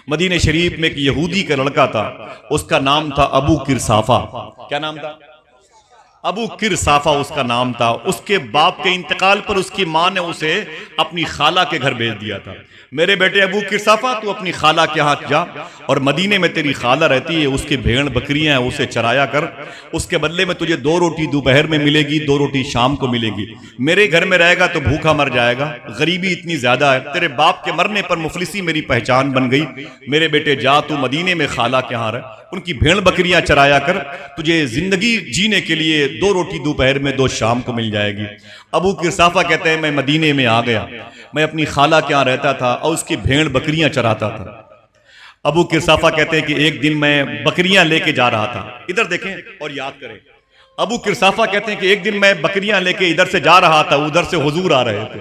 مدینہ شریف میں ایک یہودی کا لڑکا تھا، اس کا نام تھا ابو کرسافہ۔ کیا نام تھا؟ ابو کرسافہ اس کا نام تھا۔ اس کے باپ کے انتقال پر اس کی ماں نے اسے اپنی خالہ کے گھر بھیج دیا تھا۔ میرے بیٹے ابو کرسافہ، تو اپنی خالہ کے ہاتھ جا اور مدینے میں تیری خالہ رہتی ہے، اس کی بھیڑ بکریاں ہیں، اسے چرایا کر۔ اس کے بدلے میں تجھے 2 روٹی دوپہر میں ملے گی، 2 روٹی شام کو ملے گی۔ میرے گھر میں رہے گا تو بھوکا مر جائے گا، غریبی اتنی زیادہ ہے، تیرے باپ کے مرنے پر مفلسی میری پہچان بن گئی۔ میرے بیٹے جا، تو مدینے میں خالہ کے ہاں رہ، ان کی بھیڑ بکریاں چرایا کر، تجھے زندگی جینے کے لیے 2 روٹی دوپہر میں 2 شام کو مل جائے گی۔ ابو کرسافہ کہتے ہیں میں مدینے میں آ گیا، میں اپنی خالہ کے ہاں رہتا تھا اور اس کی بھیڑ بکریاں چراتا تھا۔ ابو کرسافہ کہتے ہیں کہ ایک دن میں بکریاں لے کے جا رہا تھا، ادھر دیکھیں اور یاد کریں۔ ابو کرسافہ کہتے ہیں کہ ایک دن میں بکریاں لے کے ادھر سے جا رہا تھا، ادھر سے حضور آ رہے تھے۔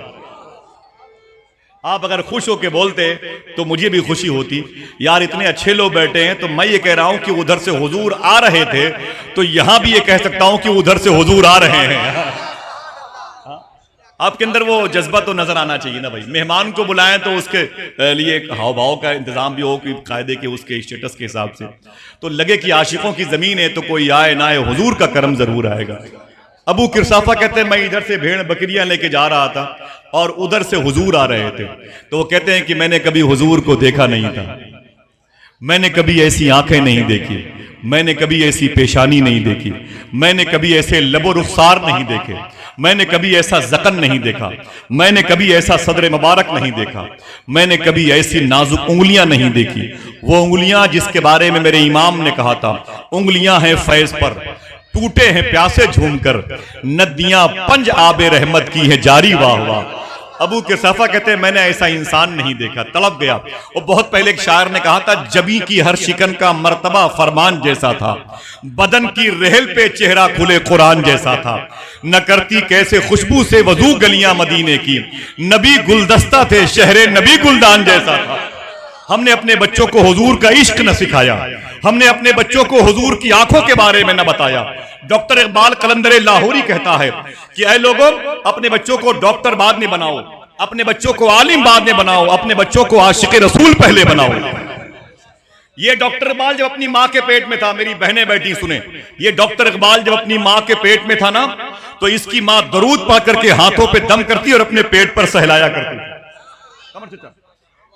آپ اگر خوش ہو کے بولتے تو مجھے بھی خوشی ہوتی، یار اتنے اچھے لوگ بیٹھے ہیں۔ تو میں یہ کہہ رہا ہوں کہ ادھر سے حضور آ رہے تھے، تو یہاں بھی یہ کہہ سکتا ہوں کہ ادھر سے حضور آ رہے ہیں۔ آپ کے اندر وہ جذبہ تو نظر آنا چاہیے نا بھائی، مہمان کو بلائیں تو اس کے لیے ہاؤ بھاؤ کا انتظام بھی ہو کہ قاعدے کے اس کے اسٹیٹس کے حساب سے، تو لگے کہ عاشقوں کی زمین ہے تو کوئی آئے نہ آئے، حضور کا کرم ضرور آئے گا۔ ابو کرسافہ کہتے ہیں میں ادھر سے بھیڑ بکریاں لے کے جا رہا تھا اور ادھر سے حضور آ رہے تھے، تو وہ کہتے ہیں کہ میں نے کبھی حضور کو دیکھا نہیں تھا، میں نے کبھی ایسی آنکھیں نہیں دیکھی، میں نے کبھی ایسی پیشانی نہیں دیکھی، میں نے کبھی ایسے لب و رخسار نہیں دیکھے، میں نے کبھی ایسا ذقن نہیں دیکھا، میں نے کبھی ایسا صدر مبارک نہیں دیکھا، میں نے کبھی ایسی نازک انگلیاں نہیں دیکھی، وہ انگلیاں جس کے بارے میں میرے امام نے کہا تھا انگلیاں ہیں فیض پر، ٹوٹے ہیں پیاسے جھوم کر، ندیاں پنج آب رحمت کی ہے جاری واہ واہ۔ ابو کرسافہ کہتے ہیں میں نے ایسا انسان نہیں دیکھا، تڑپ گیا۔ اور بہت پہلے ایک شاعر نے کہا تھا جبیں کی ہر شکن کا مرتبہ فرمان جیسا تھا، بدن کی رحل پہ چہرہ کھلے قرآن جیسا تھا، نہ کرتی کیسے خوشبو سے وضو گلیاں مدینے کی، نبی گلدستہ تھے شہر نبی گلدان جیسا تھا۔ ہم نے اپنے بچوں کو حضور کا عشق نہ سکھایا، ہم نے اپنے بچوں کو حضور کی آنکھوں کے بارے میں نہ بتایا۔ ڈاکٹر اقبال قلندر لاہوری کہتا ہے کہ اے لوگوں اپنے بچوں کو ڈاکٹر بعد میں بناؤ، اپنے بچوں کو عالم بعد میں بناؤ، اپنے بچوں کو عاشق رسول پہلے بناؤ۔ یہ ڈاکٹر اقبال جب اپنی ماں کے پیٹ میں تھا، میری بہنیں بیٹھی سنیں، یہ ڈاکٹر اقبال جب اپنی ماں کے پیٹ میں تھا نا، تو اس کی ماں درود پڑھ کر کے ہاتھوں پہ دم کرتی اور اپنے پیٹ پر سہلایا کرتی۔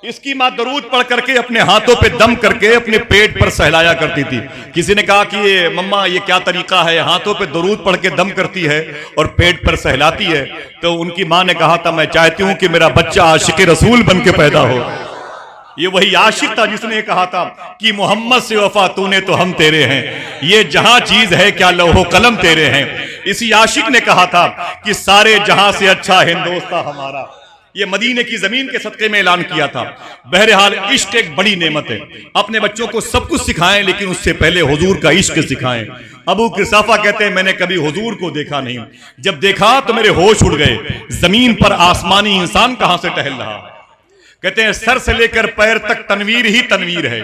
اس کی ماں درود پڑھ کر کے اپنے ہاتھوں پہ دم کر کے اپنے پیٹ پر سہلایا کرتی تھی۔ کسی نے کہا کہ یہ مما یہ کیا طریقہ ہے، ہاتھوں پہ درود پڑھ کے دم کرتی ہے اور پیٹ پر سہلاتی ہے؟ تو ان کی ماں نے کہا تھا میں چاہتی ہوں کہ میرا بچہ عاشق رسول بن کے پیدا ہو۔ یہ وہی عاشق تھا جس نے کہا تھا کہ محمد سے وفا تو نے تو ہم تیرے ہیں، یہ جہاں چیز ہے کیا لوح و قلم تیرے ہیں۔ اسی عاشق نے کہا تھا کہ سارے جہاں سے اچھا ہندوستاں ہمارا، یہ مدینے کی زمین کے صدقے میں اعلان کیا تھا۔ بہرحال عشق ایک بڑی نعمت ہے، اپنے بچوں کو سب کچھ سکھائیں لیکن اس سے پہلے حضور کا عشق سکھائیں۔ ابو کرسافہ کہتے ہیں میں نے کبھی حضور کو دیکھا نہیں، جب دیکھا تو میرے ہوش اڑ گئے، زمین پر آسمانی انسان کہاں سے ٹہل رہا۔ کہتے ہیں سر سے لے کر پیر تک تنویر ہی تنویر ہے،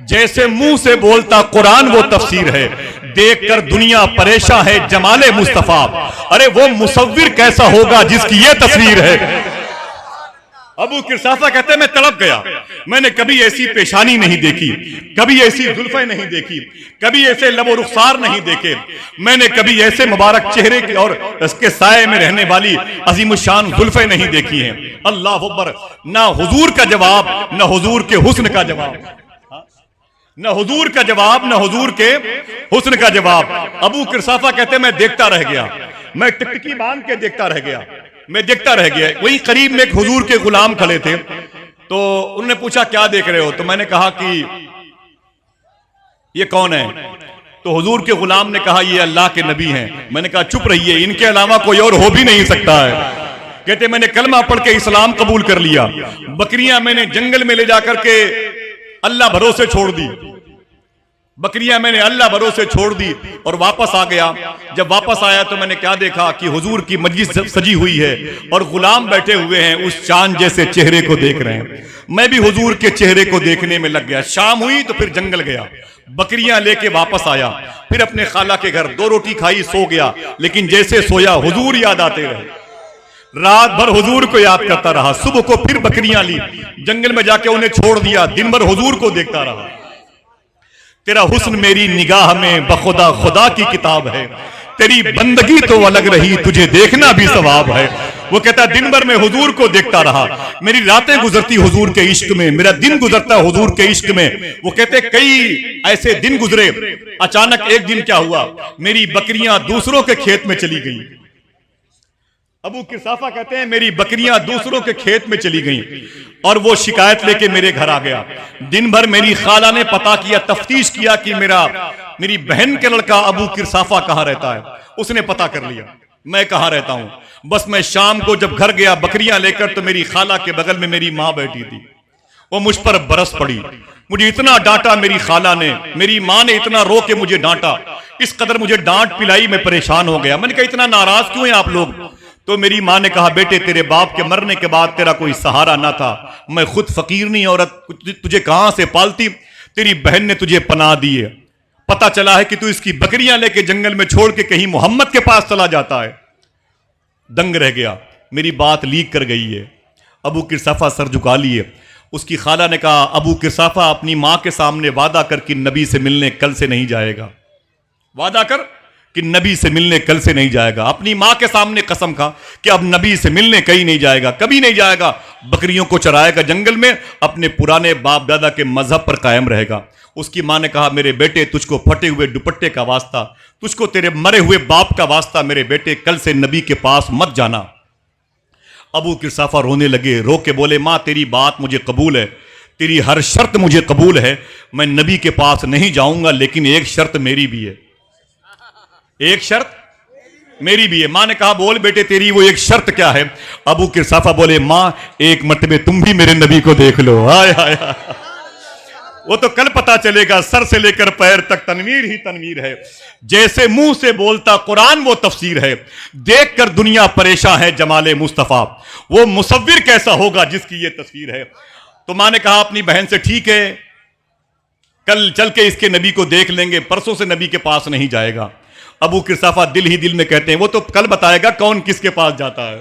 جیسے منہ سے بولتا قرآن وہ تفسیر ہے، دیکھ کر دنیا پریشان ہے جمال مصطفیٰ، ارے وہ مصور کیسا ہوگا جس کی یہ تصویر ہے۔ ابو کرسافہ کہتے ہیں میں تڑپ گیا، میں نے کبھی ایسی پیشانی نہیں دیکھی، کبھی ایسی زلفیں نہیں دیکھی، کبھی ایسے لب و رخسار نہیں دیکھے، میں نے کبھی ایسے مبارک چہرے کی اور اس کے سائے میں رہنے والی عظیم الشان زلفیں نہیں دیکھی ہیں۔ اللہ اکبر، نہ حضور کا جواب نہ حضور کے حسن کا جواب، نہ حضور کا جواب نہ حضور کے حسن کا جواب۔ ابو کرسافہ کہتے ہیں میں دیکھتا رہ گیا، میں ٹکٹکی باندھ کے دیکھتا رہ گیا، میں دیکھتا رہ گیا۔ وہی قریب میں ایک حضور کے غلام کھڑے تھے، تو انہوں نے پوچھا کیا دیکھ رہے ہو؟ تو میں نے کہا کہ یہ کون ہے؟ تو حضور کے غلام نے کہا یہ اللہ کے نبی ہیں۔ میں نے کہا چپ رہیے، ان کے علاوہ کوئی اور ہو بھی نہیں سکتا ہے۔ کہتے میں نے کلمہ پڑھ کے اسلام قبول کر لیا، بکریاں میں نے جنگل میں لے جا کر کے اللہ بھروسے چھوڑ دی، بکریاں میں نے اللہ بھروسے چھوڑ دی اور واپس آ گیا۔ جب واپس آیا تو میں نے کیا دیکھا کہ حضور کی مجلس سجی ہوئی ہے اور غلام بیٹھے ہوئے ہیں، اس چاند جیسے چہرے کو دیکھ رہے ہیں۔ میں بھی حضور کے چہرے کو دیکھنے میں لگ گیا۔ شام ہوئی تو پھر جنگل گیا، بکریاں لے کے واپس آیا، پھر اپنے خالہ کے گھر 2 روٹی کھائی، سو گیا، لیکن جیسے سویا حضور یاد آتے رہے۔ رات بھر حضور کو یاد کرتا رہا، صبح کو پھر بکریاں لی، جنگل میں جا کے انہیں چھوڑ دیا، دن بھر حضور کو دیکھتا رہا۔ تیرا حسن میری نگاہ میں بخدا خدا کی کتاب ہے، تیری بندگی تو الگ رہی تجھے دیکھنا بھی ثواب ہے۔ وہ کہتا ہے دن بھر میں حضور کو دیکھتا رہا، میری راتیں گزرتی حضور کے عشق میں، میرا دن گزرتا حضور کے عشق میں۔ وہ کہتے کئی ایسے دن گزرے، اچانک ایک دن کیا ہوا، میری بکریاں دوسروں کے کھیت میں چلی گئیں۔ ابو قرصافہ کہتے ہیں میری بکریاں دوسروں کے کھیت میں چلی گئیں اور وہ شکایت لے کے میرے گھر آ گیا۔ دن بھر میری خالہ نے پتہ کیا، تفتیش کیا کہ میری بہن کے لڑکا ابو قرصافہ کہاں رہتا ہے۔ اس نے پتہ کر لیا میں کہاں رہتا ہوں۔ بس میں شام کو جب گھر گیا بکریاں لے کر، تو میری خالہ کے بغل میں میری ماں بیٹھی تھی، وہ مجھ پر برس پڑی، مجھے اتنا ڈانٹا میری خالہ نے، میری ماں نے اتنا رو کے مجھے ڈانٹا، اس قدر مجھے ڈانٹ پلائی میں پریشان ہو گیا۔ میں نے کہا اتنا ناراض کیوں ہیں آپ لوگ؟ تو میری ماں نے کہا بیٹے تیرے باپ کے مرنے کے بعد تیرا کوئی سہارا نہ تھا، میں خود فقیرنی عورت تجھے کہاں سے پالتی، تیری بہن نے تجھے پناہ دی ہے، پتہ چلا ہے کہ تو اس کی بکریاں لے کے جنگل میں چھوڑ کے کہیں محمد کے پاس چلا جاتا ہے۔ دنگ رہ گیا، میری بات لیک کر گئی ہے۔ ابو قرصافہ سر جھکا لیے۔ اس کی خالہ نے کہا ابو قرصافہ اپنی ماں کے سامنے وعدہ کر کہ نبی سے ملنے کل سے نہیں جائے گا، وعدہ کر کہ نبی سے ملنے کل سے نہیں جائے گا۔ اپنی ماں کے سامنے قسم کھا کہ اب نبی سے ملنے کہیں نہیں جائے گا، کبھی نہیں جائے گا، بکریوں کو چرائے گا جنگل میں، اپنے پرانے باپ دادا کے مذہب پر قائم رہے گا۔ اس کی ماں نے کہا میرے بیٹے تجھ کو پھٹے ہوئے دوپٹے کا واسطہ، تجھ کو تیرے مرے ہوئے باپ کا واسطہ، میرے بیٹے کل سے نبی کے پاس مت جانا۔ ابو قرصافہ رونے لگے، رو کے بولے ماں تیری بات مجھے قبول ہے، تیری ہر شرط مجھے قبول ہے، میں نبی کے پاس نہیں جاؤں گا، لیکن ایک شرط میری بھی ہے، ایک شرط میری بھی ہے۔ ماں نے کہا بول بیٹے تیری وہ ایک شرط کیا ہے؟ ابو قرصافہ بولے ماں ایک مرتبہ تم بھی میرے نبی کو دیکھ لو۔ ہائے ہائے ہائے، وہ تو کل پتا چلے گا، سر سے لے کر پیر تک تنویر ہی تنویر ہے، جیسے منہ سے بولتا قرآن وہ تفسیر ہے، دیکھ کر دنیا پریشان ہے جمال مصطفیٰ، وہ مصور کیسا ہوگا جس کی یہ تصویر ہے۔ تو ماں نے کہا اپنی بہن سے ٹھیک ہے کل چل کے اس کے نبی کو دیکھ لیں گے، پرسوں سے نبی کے پاس نہیں جائے گا۔ ابو قرصافہ دل ہی دل میں کہتے ہیں وہ تو کل بتائے گا کون کس کے پاس جاتا ہے،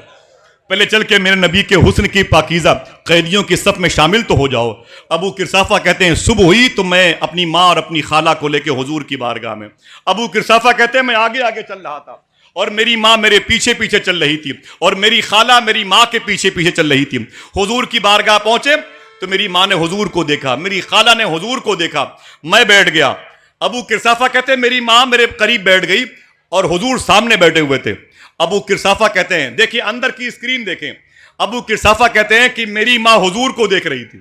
پہلے چل کے میرے نبی کے حسن کی پاکیزہ قیدیوں کی صف میں شامل تو ہو جاؤ۔ ابو قرصافہ کہتے ہیں صبح ہوئی تو میں اپنی ماں اور اپنی خالہ کو لے کے حضور کی بارگاہ میں، ابو قرصافہ کہتے ہیں میں آگے آگے چل رہا تھا اور میری ماں میرے پیچھے پیچھے چل رہی تھی اور میری خالہ میری ماں کے پیچھے پیچھے چل رہی تھی۔ حضور کی بارگاہ پہنچے تو میری ماں نے حضور کو دیکھا، میری خالہ نے حضور کو دیکھا، میں بیٹھ گیا۔ ابو قرصافہ کہتے ہیں میری ماں میرے قریب بیٹھ گئی اور حضور سامنے بیٹھے ہوئے تھے۔ ابو قرصافہ کہتے ہیں دیکھیں اندر کی اسکرین دیکھیں، ابو قرصافہ کہتے ہیں کہ میری ماں حضور کو دیکھ رہی تھی،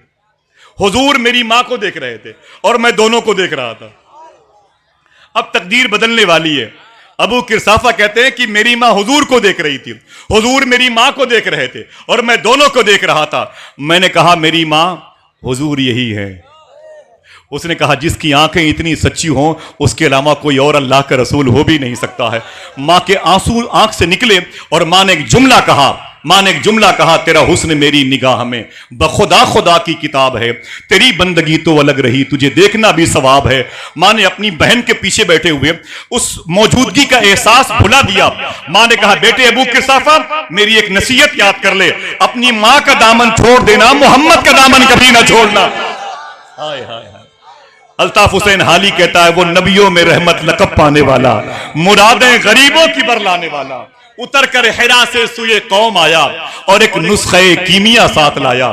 حضور میری ماں کو دیکھ رہے تھے اور میں دونوں کو دیکھ رہا تھا۔ اب تقدیر بدلنے والی ہے۔ ابو قرصافہ کہتے ہیں کہ میری ماں حضور کو دیکھ رہی تھی، حضور میری ماں کو دیکھ رہے تھے اور میں دونوں کو دیکھ رہا تھا۔ میں نے کہا میری ماں حضور یہی ہے۔ اس نے کہا جس کی آنکھیں اتنی سچی ہوں اس کے علاوہ کوئی اور اللہ کا رسول ہو بھی نہیں سکتا ہے۔ ماں کے آنسو آنکھ سے نکلے اور ماں نے ایک جملہ کہا، تیرا حسن میری نگاہ میں بخدا خدا کی کتاب ہے، تیری بندگی تو الگ رہی تجھے دیکھنا بھی ثواب ہے۔ ماں نے اپنی بہن کے پیچھے بیٹھے ہوئے اس موجودگی کا احساس بھلا دیا۔ ماں نے کہا بیٹے ابو قرصافہ میری ایک نصیحت یاد کر لے، اپنی ماں کا دامن چھوڑ دینا، محمد کا دامن کبھی نہ چھوڑنا۔ ہائے ہائے ہائے، الطاف حسین حالی کہتا ہے وہ نبیوں میں رحمت لقب پانے والا، مرادیں غریبوں کی برلانے والا، اتر کر حرا سے سوئے قوم آیا اور ایک نسخہ کیمیا ساتھ لایا۔